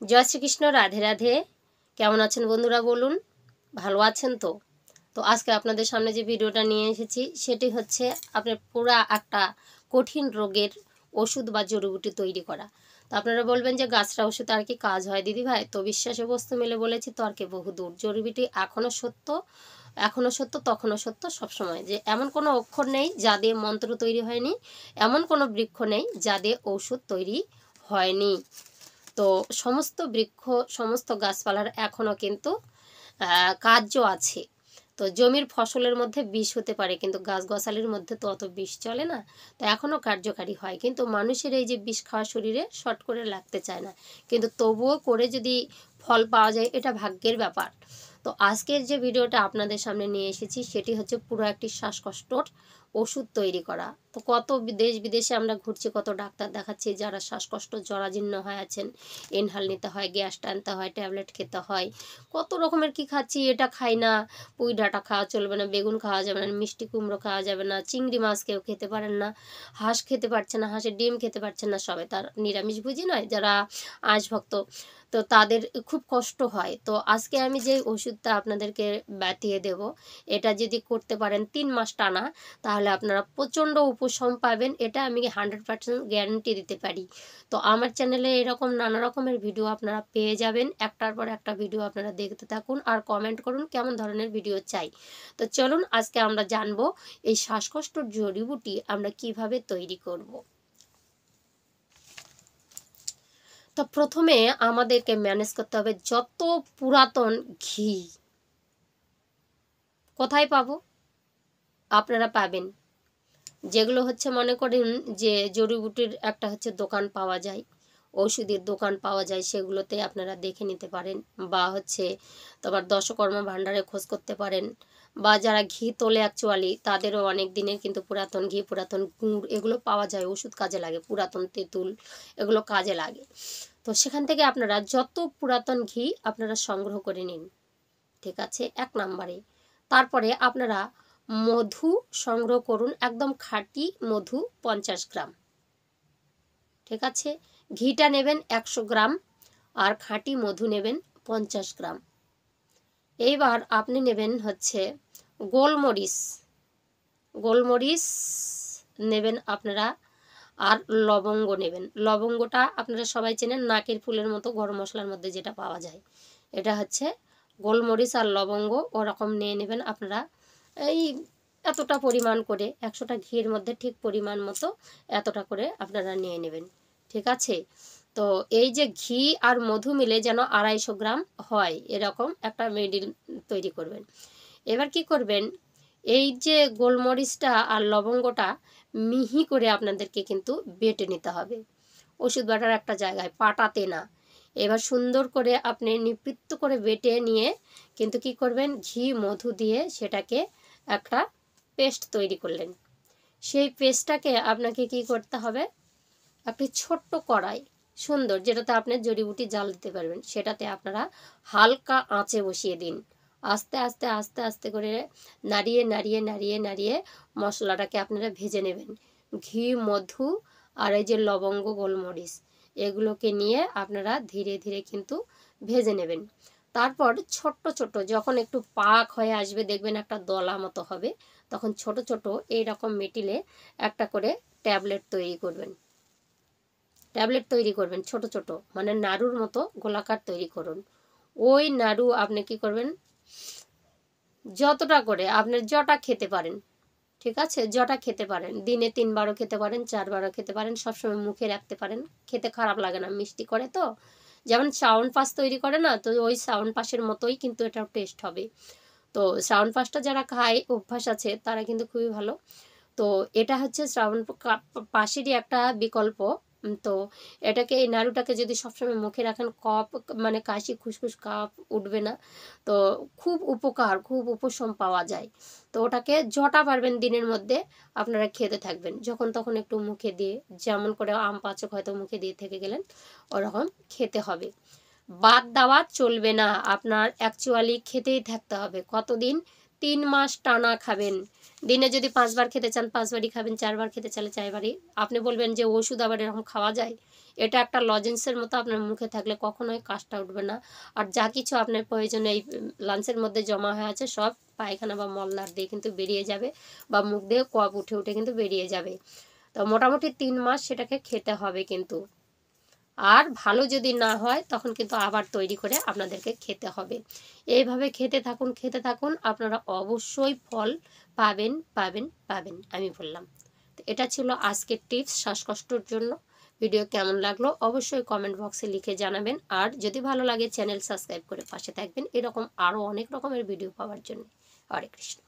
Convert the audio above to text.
জয় শ্রীকৃষ্ণ, রাধে রাধে। কেমন আছেন বন্ধুরা বলুন? ভালো আছেন তো? তো আজকে আপনাদের সামনে যে ভিডিওটা নিয়ে এসেছি সেটি হচ্ছে আপনার পুরা একটা কঠিন রোগের ওষুধ বা জড়িবুটি তৈরি করা। তো আপনারা বলবেন যে গাছরা ওষুধ আর কি কাজ হয় দিদি ভাই? তো বিশ্বাসে বস্তু মিলে বলেছি তর্কে বহুদূর। জড়িবুটি এখনও সত্য তখনও সত্য, সবসময়। যে এমন কোনো অক্ষর নেই যা দিয়ে মন্ত্র তৈরি হয়নি, এমন কোনো বৃক্ষ নেই যা দিয়ে ঔষধ তৈরি হয়নি। তো সমস্ত বৃক্ষ, সমস্ত গাছপালার এখনও কিন্তু কার্য আছে। তো জমির ফসলের মধ্যে বিষ হতে পারে, কিন্তু গাছগাছালির মধ্যে তো অত বিষ চলে না। তো এখনও কার্যকারী হয়, কিন্তু মানুষের এই যে বিষ খাওয়া শরীরে শর্ট করে লাগতে চায় না, কিন্তু তবুও করে যদি ফল পাওয়া যায় এটা ভাগ্যের ব্যাপার। তো আজকের যে ভিডিওটা আপনাদের সামনে নিয়ে এসেছি সেটি হচ্ছে পুরো একটি শ্বাসকষ্টর ওষুধ তৈরি করা। তো কত দেশ বিদেশে আমরা ঘুরছি, কত ডাক্তার দেখাচ্ছি যারা শ্বাসকষ্ট জরাজীর্ণ হয়ে আছেন। ইনহাল নিতে হয়, গ্যাস টানতে হয়, ট্যাবলেট খেতে হয়, কত রকমের কি খাচ্ছি। এটা খাই না, পুঁই ডাঁটা খাওয়া চলবে না, বেগুন খাওয়া যাবে না, মিষ্টি কুমড়ো খাওয়া যাবে না, চিংড়ি মাছ কেউ খেতে পারেন না, হাঁস খেতে পারছে না, হাঁসের ডিম খেতে পারছেন না। সবাই তার নিরামিষভোজী নয়, যারা আঁশ ভক্ত, তো তাদের খুব কষ্ট হয়। তো আজকে আমি যে ওষুধটা আপনাদেরকে বাতিয়ে দেব, এটা যদি করতে পারেন 3 মাস টানা, তাহলে আপনারা প্রচণ্ড উপশম পাবেন। এটা আমি 100% গ্যারান্টি দিতে পারি। তো আমার চ্যানেলে এরকম নানা রকমের ভিডিও আপনারা পেয়ে যাবেন। একটার পর একটা ভিডিও আপনারা দেখতে থাকুন আর কমেন্ট করুন কেমন ধরনের ভিডিও চাই। তো চলুন আজকে আমরা জানবো এই শ্বাসকষ্টর জড়িবুটি আমরা কিভাবে তৈরি করব। তো প্রথমে আমাদেরকে ম্যানেজ করতে হবে যত পুরাতন ঘি কোথায় পাবো। আপনারা পাবেন যেগুলো হচ্ছে, মনে করেন যে জড়িবুটির একটা হচ্ছে দোকান পাওয়া যায়, ওষুধের দোকান পাওয়া যায়, সেগুলোতে আপনারা দেখে নিতে পারেন। বা হচ্ছে তোমার দশকর্মা ভাণ্ডারে খোঁজ করতে পারেন। বা যারা ঘি তোলে অ্যাকচুয়ালি তাদেরও অনেক দিনের কিন্তু পুরাতন ঘি, পুরাতন গুড় এগুলো পাওয়া যায়, ওষুধ কাজে লাগে, পুরাতন তেঁতুল এগুলো কাজে লাগে। তো সেখান থেকে আপনারা যত পুরাতন ঘি আপনারা সংগ্রহ করে নিন, ঠিক আছে, 1 নম্বরে। তারপরে আপনারা মধু সংগ্রহ করুন, একদম খাঁটি মধু 50 গ্রাম, ঠিক আছে। ঘিটা নেবেন 100 গ্রাম আর খাঁটি মধু নেবেন 50 গ্রাম। এইবার আপনি নেবেন হচ্ছে গোলমরিচ, গোলমরিচ নেবেন আপনারা, আর লবঙ্গ নেবেন। লবঙ্গটা আপনারা সবাই চেনেন, নাকের ফুলের মতো গরম মশলার মধ্যে যেটা পাওয়া যায়, এটা হচ্ছে গোলমরিচ আর লবঙ্গ। ওরকম নিয়ে নেবেন আপনারা, এই এতটা পরিমাণ করে, 100টা ঘিয়ের মধ্যে ঠিক পরিমাণ মতো এতটা করে আপনারা নিয়ে নেবেন, ঠিক আছে। তো এই যে ঘি আর মধু মিলে যেন 250 গ্রাম হয়, এরকম একটা মিডিল তৈরি করবেন। এবার কি করবেন, এই যে গোলমরিচটা আর লবঙ্গটা মিহি করে আপনাদেরকে কিন্তু বেটে নিতে হবে, ওষুধ বাটার একটা জায়গায়, পাটাতে না। এবার সুন্দর করে আপনি নিবৃত্ত করে বেটে নিয়ে কিন্তু কি করবেন, ঘি মধু দিয়ে সেটাকে একটা পেস্ট তৈরি করলেন। সেই পেস্টটাকে আপনাকে কি করতে হবে, একটি ছোট্ট কড়াই সুন্দর, যেটাতে আপনি জড়িবুটি জাল দিতে পারবেন, সেটাতে আপনারা হালকা আঁচে বসিয়ে দিন। আস্তে আস্তে আস্তে আস্তে করে নাড়িয়ে নাড়িয়ে নাড়িয়ে নাড়িয়ে মশলাটাকে আপনারা ভেজে নেবেন। ঘি মধু আর এই যে লবঙ্গ গোলমরিচ এগুলোকে নিয়ে আপনারা ধীরে ধীরে কিন্তু ভেজে নেবেন। তারপর ছোট্ট ছোট্ট যখন একটু পাক হয়ে আসবে, দেখবেন একটা দলা মতো হবে, তখন ছোট ছোট এইরকম মিটিলে একটা করে ট্যাবলেট তৈরি করবেন। ট্যাবলেট তৈরি করবেন ছোট ছোট, মানে নাড়ুর মতো গোলাকার তৈরি করুন। ওই নাড়ু আপনি কি করবেন, যতটা করে আপনার জটা খেতে পারেন, ঠিক আছে, জটা খেতে পারেন, দিনে 3বারও খেতে পারেন, 4বারও খেতে পারেন, সবসময় মুখে রাখতে পারেন, খেতে খারাপ লাগে না, মিষ্টি করে তো। যেমন সাউন্ড পাস তৈরি করে না, তো ওই সাউন্ড পাসের মতোই কিন্তু এটাও টেস্ট হবে। তো শ্রাবণ পাসটা যারা খায় অভ্যাস আছে তারা কিন্তু খুবই ভালো। তো এটা হচ্ছে শ্রাবণ পাশেরই একটা বিকল্প। তো এটাকে, এই নাড়ুটাকে যদি সবসময় মুখে রাখেন, কফ মানে কাশি খুসখুস কাপ উঠবে না। তো খুব উপকার, খুব উপশম পাওয়া যায়। তো ওটাকে যটা পারবেন দিনের মধ্যে আপনারা খেতে থাকবেন, যখন তখন একটু মুখে দিয়ে, যেমন করে আম পাচক হয়তো মুখে দিয়ে থেকে গেলেন, ওরকম খেতে হবে। বাদ দেওয়া চলবে না, আপনার অ্যাকচুয়ালি খেতেই থাকতে হবে। কতদিন, 3 মাস টানা খাবেন। দিনে যদি 5বার খেতে চান 5বারই খাবেন, 4বার খেতে চাইলে 4বারই। আপনি বলবেন যে ওষুধ আবার এরকম খাওয়া যায়? এটা একটা লজেন্সের মতো আপনার মুখে থাকলে কখনোই কাশটা উঠবে না। আর যা কিছু আপনার প্রয়োজনে এই লাঞ্চের মধ্যে জমা হয়ে আছে সব পায়খানা বা মলদার দিয়ে কিন্তু বেরিয়ে যাবে, বা মুখ দিয়ে কফ উঠে উঠে কিন্তু বেরিয়ে যাবে। তো মোটামুটি 3 মাস সেটাকে খেতে হবে কিন্তু। আর ভালো যদি না হয় তখন কিন্তু আবার তৈরি করে আপনাদেরকে খেতে হবে। এইভাবে খেতে থাকুন, আপনারা অবশ্যই ফল পাবেন পাবেন পাবেন, আমি বললাম। তো এটা ছিল আজকের টিপস শ্বাসকষ্টর জন্য। ভিডিও কেমন লাগলো অবশ্যই কমেন্ট বক্সে লিখে জানাবেন। আর যদি ভালো লাগে চ্যানেল সাবস্ক্রাইব করে পাশে থাকবেন এরকম আরও অনেক রকমের ভিডিও পাওয়ার জন্য। হরে কৃষ্ণ।